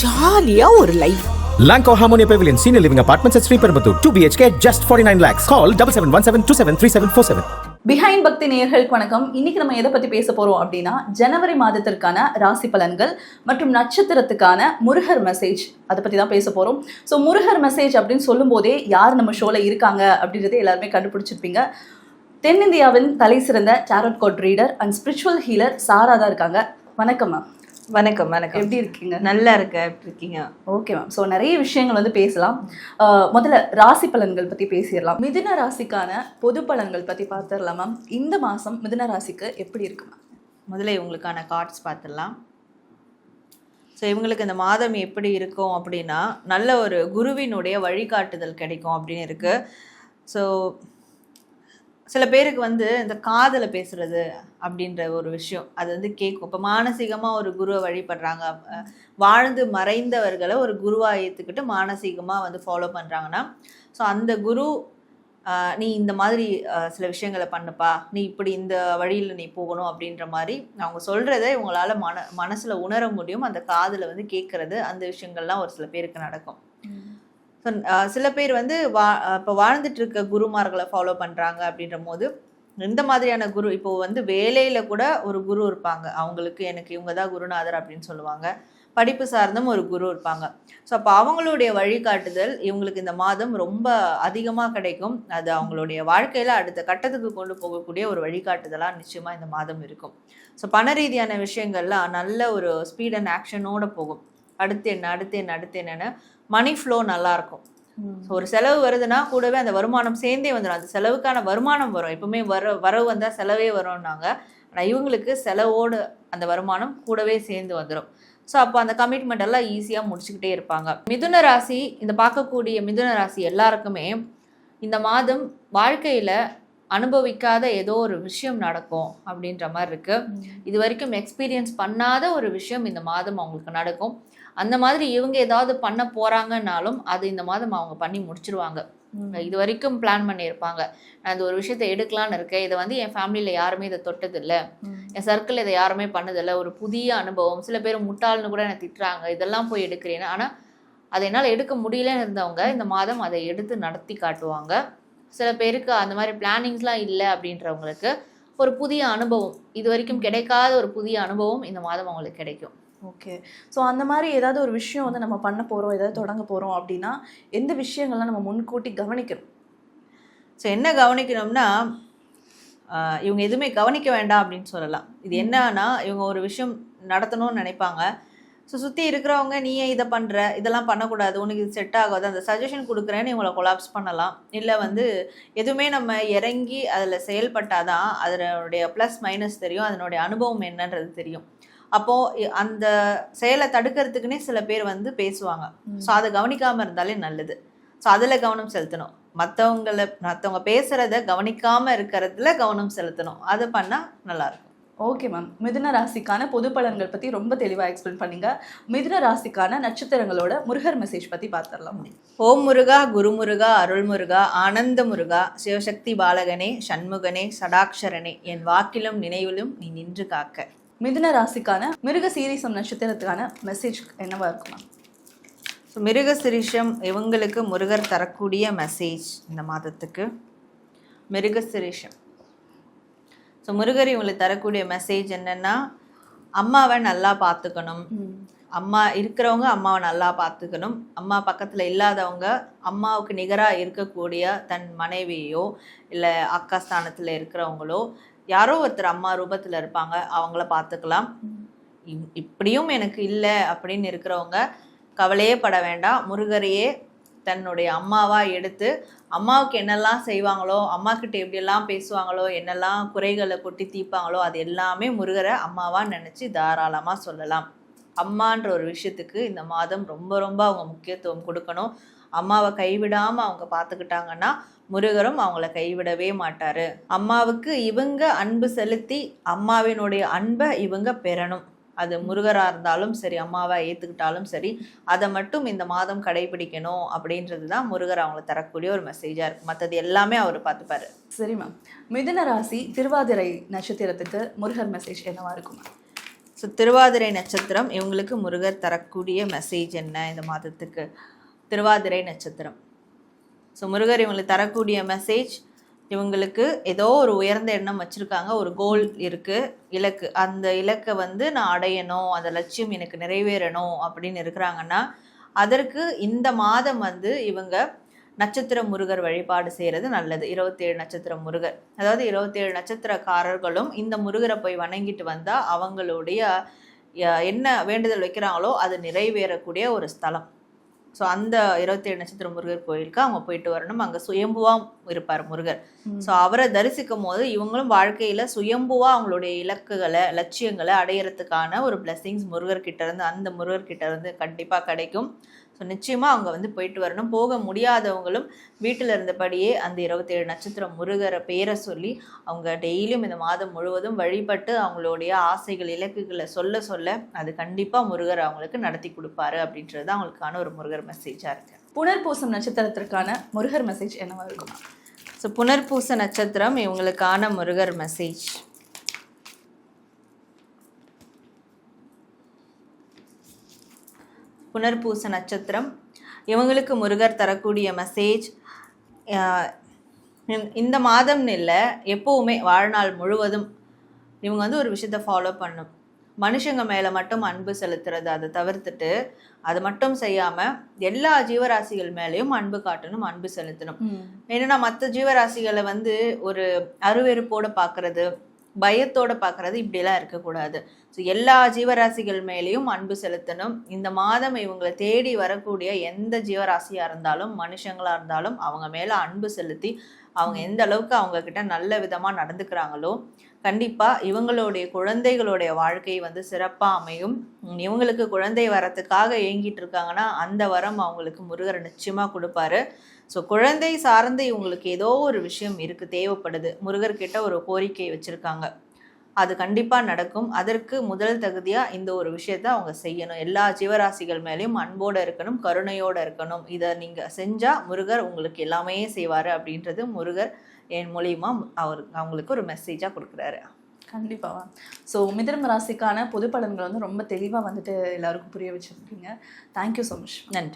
ஜாலியா ஒரு life. Lanco Harmonia Pavilion Senior Living Apartments at Sri Perambuttur 2 BHK just 49 lakhs. Call 7717273747. Behind பக்தி நேயர்களுக்கு வணக்கம். இன்னைக்கு நம்ம எதை பத்தி பேச போறோம் அப்படின்னா, ஜனவரி மாதத்திற்கான ராசி பலன்கள் மற்றும் நட்சத்திரத்துக்கான முருகர் மெசேஜ் அதை பத்தி தான் பேச போறோம். ஸோ முருகர் மெசேஜ் அப்படின்னு சொல்லும் போதே யார் நம்ம ஷோல இருக்காங்க அப்படின்றத எல்லாருமே கண்டுபிடிச்சிருப்பீங்க. தென்னிந்தியாவின் தலை சிறந்த tarot card reader and spiritual healer Sara தான் இருக்காங்க. வணக்கம் மேம். வணக்கம் வணக்கம். எப்படி இருக்கீங்க? நல்லா இருக்க. எப்படி இருக்கீங்க? Okay ma'am. ஸோ நிறைய விஷயங்கள் பேசலாம். முதல்ல ராசி பலன்கள் பற்றி பேசிடலாம். மிதுன ராசிக்கான பொது பலன்கள் பற்றி பார்த்துடலாம் மேம். இந்த மாதம் மிதுன ராசிக்கு எப்படி இருக்கு மேம்? முதல்ல இவங்களுக்கான கார்ட்ஸ் பார்த்துடலாம். ஸோ இவங்களுக்கு இந்த மாதம் எப்படி இருக்கும் அப்படின்னா, நல்ல ஒரு குருவினுடைய வழிகாட்டுதல் கிடைக்கும் அப்படின்னு இருக்கு. ஸோ சில பேருக்கு இந்த காதலை பேசுறது அப்படின்ற ஒரு விஷயம் அது கேட்கும். இப்போ மானசீகமாக ஒரு குருவை வழிபடுறாங்க, வாழ்ந்து மறைந்தவர்களை ஒரு குருவாக ஏற்றுக்கிட்டு மானசீகமாக ஃபாலோ பண்ணுறாங்கன்னா, ஸோ அந்த குரு நீ இந்த மாதிரி சில விஷயங்களை பண்ணுப்பா, நீ இப்படி இந்த வழியில் நீ போகணும் அப்படின்ற மாதிரி அவங்க சொல்கிறத இவங்களால் மனசில் உணர முடியும். அந்த காதில் கேட்குறது, அந்த விஷயங்கள்லாம் ஒரு சில பேருக்கு நடக்கும். ஸோ சில பேர் இப்போ வாழ்ந்துட்டு இருக்க குருமார்களை ஃபாலோ பண்ணுறாங்க அப்படின்ற போது இந்த மாதிரியான குரு இப்போது வேலையில் கூட ஒரு குரு இருப்பாங்க. அவங்களுக்கு எனக்கு இவங்க தான் குருநாதர் அப்படின்னு சொல்லுவாங்க. படிப்பு சார்ந்தும் ஒரு குரு இருப்பாங்க. ஸோ அப்போ அவங்களுடைய வழிகாட்டுதல் இவங்களுக்கு இந்த மாதம் ரொம்ப அதிகமாக கிடைக்கும். அது அவங்களுடைய வாழ்க்கையில் அடுத்த கட்டத்துக்கு கொண்டு போகக்கூடிய ஒரு வழிகாட்டுதலாக நிச்சயமாக இந்த மாதம் இருக்கும். ஸோ பண ரீதியான விஷயங்கள்லாம் நல்ல ஒரு ஸ்பீட் அண்ட் ஆக்ஷனோடு போகும். அடுத்து என்னன்னு மணி ஃப்ளோ நல்லாயிருக்கும். ஸோ ஒரு செலவு வருதுன்னா கூடவே அந்த வருமானம் சேர்ந்தே வந்துடும். அந்த செலவுக்கான வருமானம் வரும். எப்பவுமே வரவு வந்தால் செலவே வரும்னாங்க. ஆனால் இவங்களுக்கு செலவோடு அந்த வருமானம் கூடவே சேர்ந்து வந்துடும். ஸோ அப்போ அந்த கமிட்மெண்ட் எல்லாம் ஈஸியாக முடிச்சுக்கிட்டே இருப்பாங்க. மிதுன ராசி பார்க்கக்கூடிய மிதுன ராசி எல்லாருக்குமே இந்த மாதம் வாழ்க்கையில் அனுபவிக்காத ஏதோ ஒரு விஷயம் நடக்கும் அப்படின்ற மாதிரி இருக்குது. இது வரைக்கும் எக்ஸ்பீரியன்ஸ் பண்ணாத ஒரு விஷயம் இந்த மாதம் அவங்களுக்கு நடக்கும். அந்த மாதிரி இவங்க ஏதாவது பண்ண போகிறாங்கன்னாலும் அது இந்த மாதம் அவங்க பண்ணி முடிச்சிருவாங்க. இது வரைக்கும் பிளான் பண்ணியிருப்பாங்க, நான் இந்த ஒரு விஷயத்தை எடுக்கலான்னு இருக்கேன், இதை என் ஃபேமிலியில் யாருமே இதை தொட்டதில்லை, என் சர்க்கிள் இதை யாருமே பண்ணதில்லை, ஒரு புதிய அனுபவம். சில பேர் முட்டாள்னு கூட என்னை திட்டுறாங்க, இதெல்லாம் போய் எடுக்கிறேன்னு. ஆனால் அதை என்னால் எடுக்க முடியலன்னு இருந்தவங்க இந்த மாதம் அதை எடுத்து நடத்தி காட்டுவாங்க. சில பேருக்கு அந்த மாதிரி பிளானிங்ஸ்லாம் இல்லை அப்படின்றவங்களுக்கு ஒரு புதிய அனுபவம், இது வரைக்கும் கிடைக்காத ஒரு புதிய அனுபவம் இந்த மாதம் அவங்களுக்கு கிடைக்கும். ஓகே. ஸோ அந்த மாதிரி ஏதாவது ஒரு விஷயம் நம்ம பண்ண போகிறோம், ஏதாவது தொடங்க போகிறோம் அப்படின்னா எந்த விஷயங்கள்லாம் நம்ம முன்கூட்டி கவனிக்கணும்? ஸோ என்ன கவனிக்கணும்னா, இவங்க எதுவுமே கவனிக்க வேண்டாம் அப்படின்னு சொல்லலாம். இது என்னன்னா, இவங்க ஒரு விஷயம் நடத்தணும்னு நினைப்பாங்க. ஸோ சுற்றி இருக்கிறவங்க நீ ஏன் இதை பண்ணுற, இதெல்லாம் பண்ணக்கூடாது, உனக்கு இது செட் ஆகாது, அந்த சஜஷன் கொடுக்குறேன்னு இவங்களை கொலாப்ஸ் பண்ணலாம். இல்லை எதுவுமே நம்ம இறங்கி அதில் செயல்பட்டாதான் அதனுடைய ப்ளஸ் மைனஸ் தெரியும், அதனுடைய அனுபவம் என்னன்றது தெரியும். அப்போது அந்த செயலை தடுக்கிறதுக்குன்னே சில பேர் பேசுவாங்க. ஸோ அதை கவனிக்காமல் இருந்தாலே நல்லது. ஸோ அதில் கவனம் செலுத்தணும். மற்றவங்க பேசுகிறத கவனிக்காமல் இருக்கிறதுல கவனம் செலுத்தணும். அதை பண்ணால் நல்லாயிருக்கும். Okay ma'am. மிதுன ராசிக்கான பொது பலன்கள் பற்றி ரொம்ப தெளிவாக எக்ஸ்பிளைன் பண்ணீங்க. மிதுன ராசிக்கான நட்சத்திரங்களோட முருகர் மெசேஜ் பற்றி பார்த்துடலாம். ஓம் முருகா, குரு முருகா, அருள் முருகா, ஆனந்த முருகா, சிவசக்தி பாலகனே, சண்முகனே, சடாக்ஷரனே, என் வாக்கிலும் நினைவிலும் நீ நின்று காக்க. மிதுன ராசிக்கான மிருக சீரிசம் நட்சத்திரத்துக்கான மெசேஜ் என்னவா இருக்குமா? ஸோ மிருக சிரீஷம் இவங்களுக்கு முருகர் தரக்கூடிய மெசேஜ் இந்த மாதத்துக்கு மிருக சிரீஷம். ஸோ முருகர் இவங்களுக்கு தரக்கூடிய மெசேஜ் என்னென்னா, அம்மாவை நல்லா பார்த்துக்கணும். அம்மா இருக்கிறவங்க அம்மாவை நல்லா பார்த்துக்கணும். அம்மா பக்கத்தில் இல்லாதவங்க அம்மாவுக்கு நிகராக இருக்கக்கூடிய தன் மனைவியோ இல்லை அக்கா ஸ்தானத்தில் இருக்கிறவங்களோ யாரோ ஒருத்தர் அம்மா ரூபத்தில் இருப்பாங்க, அவங்கள பார்த்துக்கலாம். இப்படியும் எனக்கு இல்லை அப்படின்னு இருக்கிறவங்க கவலையே பட வேண்டாம். முருகரையே தன்னுடைய அம்மாவாக எடுத்து அம்மாவுக்கு என்னெல்லாம் செய்வாங்களோ, அம்மாக்கிட்ட எப்படியெல்லாம் பேசுவாங்களோ, என்னெல்லாம் குறைகளை கொட்டி தீர்ப்பாங்களோ அது எல்லாமே முருகரை அம்மாவாக நினச்சி தாராளமாக சொல்லலாம். அம்மான்ற ஒரு விஷயத்துக்கு இந்த மாதம் ரொம்ப ரொம்ப அவங்க முக்கியத்துவம் கொடுக்கணும். அம்மாவை கைவிடாமல் அவங்க பார்த்துக்கிட்டாங்கன்னா முருகரும் அவங்கள கைவிடவே மாட்டார். அம்மாவுக்கு இவங்க அன்பு செலுத்தி அம்மாவினுடைய அன்பை இவங்க பெறணும். அது முருகராக இருந்தாலும் சரி, அம்மாவை ஏற்றுக்கிட்டாலும் சரி, அதை மட்டும் இந்த மாதம் கடைபிடிக்கணும் அப்படின்றது தான் முருகர் அவங்களை தரக்கூடிய ஒரு மெசேஜாக இருக்குது. மற்றது எல்லாமே அவர் பார்த்துப்பாரு. சரி மேம். மிதுன ராசி திருவாதிரை நட்சத்திரத்துக்கு முருகர் மெசேஜ் என்னவா இருக்கும்? ஸோ திருவாதிரை நட்சத்திரம் இவங்களுக்கு முருகர் தரக்கூடிய மெசேஜ் என்ன இந்த மாதத்துக்கு? திருவாதிரை நட்சத்திரம். ஸோ முருகர் இவங்களுக்கு தரக்கூடிய மெசேஜ், இவங்களுக்கு ஏதோ ஒரு உயர்ந்த எண்ணம் வச்சுருக்காங்க, ஒரு கோல் இருக்குது, இலக்கு. அந்த இலக்கை நான் அடையணும், அந்த லட்சியம் எனக்கு நிறைவேறணும் அப்படின்னு இருக்கிறாங்கன்னா அதற்கு இந்த மாதம் இவங்க நட்சத்திர முருகர் வழிபாடு செய்கிறது நல்லது. 27 நட்சத்திர முருகர், அதாவது 27 நட்சத்திரக்காரர்களும் இந்த முருகரை போய் வணங்கிட்டு வந்தால் அவங்களுடைய என்ன வேண்டுதல் வைக்கிறாங்களோ அது நிறைவேறக்கூடிய ஒரு ஸ்தலம். ஸோ அந்த 27 நட்சத்திர முருகர் கோயிலுக்கு அவங்க போயிட்டு வரணும். அங்கே சுயம்புவாக இருப்பார் முருகர். ஸோ அவரை தரிசிக்கும் போது இவங்களும் வாழ்க்கையில் சுயம்புவாக அவங்களுடைய இலக்குகளை லட்சியங்களை அடையிறதுக்கான ஒரு பிளெஸிங்ஸ் முருகர்கிட்ட இருந்து அந்த முருகர்கிட்ட இருந்து கண்டிப்பாக கிடைக்கும். ஸோ நிச்சயமாக அவங்க போயிட்டு வரணும். போக முடியாதவங்களும் வீட்டில் இருந்தபடியே அந்த 27 நட்சத்திர முருகரை பேரை சொல்லி அவங்க டெய்லியும் இந்த மாதம் முழுவதும் வழிபட்டு அவங்களுடைய ஆசைகள் இலக்குகளை சொல்ல சொல்ல அது கண்டிப்பாக முருகர் அவங்களுக்கு நடத்தி கொடுப்பாரு அப்படின்றது தான் அவங்களுக்கான ஒரு முருகர் மெசேஜாக இருக்குது. புனர்பூசம் நட்சத்திரத்திற்கான முருகர் மெசேஜ் என்னவா இருக்கும்? ஸோ புனர்பூச நட்சத்திரம் இவங்களுக்கான முருகர் மெசேஜ். புனர்பூச நட்சத்திரம் இவங்களுக்கு முருகர் தரக்கூடிய மெசேஜ், இந்த மாதம்னு இல்லை, எப்போவுமே வாழ்நாள் முழுவதும் இவங்க ஒரு விஷயத்தை ஃபாலோ பண்ணும். மனுஷங்க மேலே மட்டும் அன்பு செலுத்துறது அதை தவிர்த்துட்டு அது மட்டும் செய்யாமல் எல்லா ஜீவராசிகள் மேலேயும் அன்பு காட்டணும், அன்பு செலுத்தணும். ஏன்னா மற்ற ஜீவராசிகளை ஒரு அருவெருப்போடு பார்க்கறது, பயத்தோடு பார்க்கறது இப்படிலாம் இருக்கக்கூடாது. ஸோ எல்லா ஜீவராசிகள் மேலேயும் அன்பு செலுத்தணும். இந்த மாதம் இவங்களை தேடி வரக்கூடிய எந்த ஜீவராசியாக இருந்தாலும் மனுஷங்களாக இருந்தாலும் அவங்க மேலே அன்பு செலுத்தி அவங்க எந்த அளவுக்கு அவங்கக்கிட்ட நல்ல விதமாக நடந்துக்கிறாங்களோ கண்டிப்பாக இவங்களுடைய குழந்தைகளுடைய வாழ்க்கை சிறப்பாக அமையும். இவங்களுக்கு குழந்தை வரத்துக்காக ஏங்கிட்டு இருக்காங்கன்னா அந்த வரம் அவங்களுக்கு முருகர் நிச்சயமாக கொடுப்பாரு. ஸோ குழந்தை சார்ந்து இவங்களுக்கு ஏதோ ஒரு விஷயம் இருக்குது, தேவைப்படுது, முருகர்கிட்ட ஒரு கோரிக்கை வச்சுருக்காங்க, அது கண்டிப்பாக நடக்கும். அதற்கு முதல் தகுதியாக இந்த ஒரு விஷயத்த அவங்க செய்யணும். எல்லா ஜீவராசிகள் மேலேயும் அன்போடு இருக்கணும், கருணையோடு இருக்கணும். இதை நீங்கள் செஞ்சால் முருகர் உங்களுக்கு எல்லாமே செய்வார் அப்படின்றது முருகர் என் மூலியமா அவங்களுக்கு ஒரு மெசேஜாக கொடுக்குறாரு. கண்டிப்பாக. ஸோ மிதுனம் ராசிக்கான பொது பலன்கள் ரொம்ப தெளிவாக எல்லாருக்கும் புரிய வச்சுருக்கீங்க. Thank you so much. நன்றி.